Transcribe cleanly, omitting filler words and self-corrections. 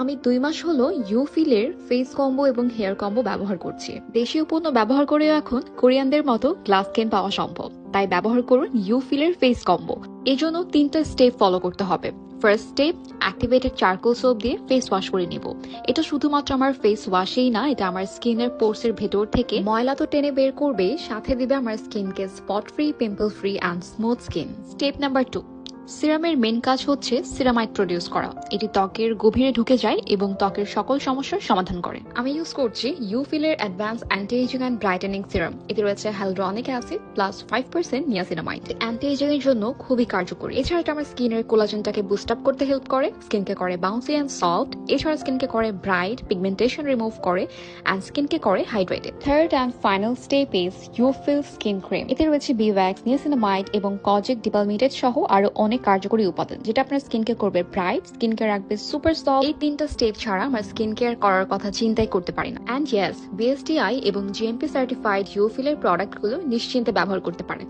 আমি 2 মাস হলো ইউফিলের face combo এবং হেয়ার কম্বো ব্যবহার করছি। দেশীয় পণ্য ব্যবহার করেও এখন কোরিয়ানদের মতো গ্লাস স্কিন পাওয়া সম্ভব। তাই ব্যবহার করুন ইউফিলের ফেস কম্বো। এজন্য 3টা স্টেপ ফলো করতে হবে। First step, activated charcoal soap দিয়ে ফেস ওয়াশ করে নিব। এটা শুধুমাত্র আমার ফেস ওয়াশেই না, এটা আমার স্কিনের পোরসের ভেতর থেকে ময়লা তো টেনে বের করবে, সাথে দিবে আমার স্কিনকে spot free, pimple free and smooth skin. Step number 2, সিরামের মেন কাজ হচ্ছে সিরামাইড প্রডিউস করা। এটি ত্বকের গভীরে ঢুকে যায় এবং ত্বকের সকল সমস্যার সমাধান করে। আমি ইউজ করছি ইউফিলের advance anti aging and brightening serum. এতে রয়েছে hyaluronic acid plus 5% niacinamide. Anti aging এর জন্য খুবই কার্যকরী। এছাড়া এটা আমার স্কিনের কোলাজেনটাকে বুস্ট আপ করতে হেল্প করে, স্কিনকে করে বাউন্সি অ্যান্ড সফট। এছাড়া স্কিনকে করে ব্রাইট, পিগমেন্টেশন রিমুভ করে অ্যান্ড স্কিনকে করে hydrated. Third and final step is Eufil skin cream. এতে রয়েছে বিওয়্যাক্স, নিয়াসিনামাইড এবং কজিক ডিপালমিটেড সহ আরো অনেক কার্যকরী উপাদান, যেটা আপনার স্কিনকে করবে ব্রাইট, স্কিনকে রাখবে সুপার সফট। এই 3টা স্টেপ ছাড়া আমার স্কিন কেয়ার করার কথা চিন্তাই করতে পারি না। অ্যান্ড ইয়েস, বিএসটিআই এবং জিএমপি সার্টিফাইড ইউফিলের প্রোডাক্টগুলো নিশ্চিন্তে ব্যবহার করতে পারেন।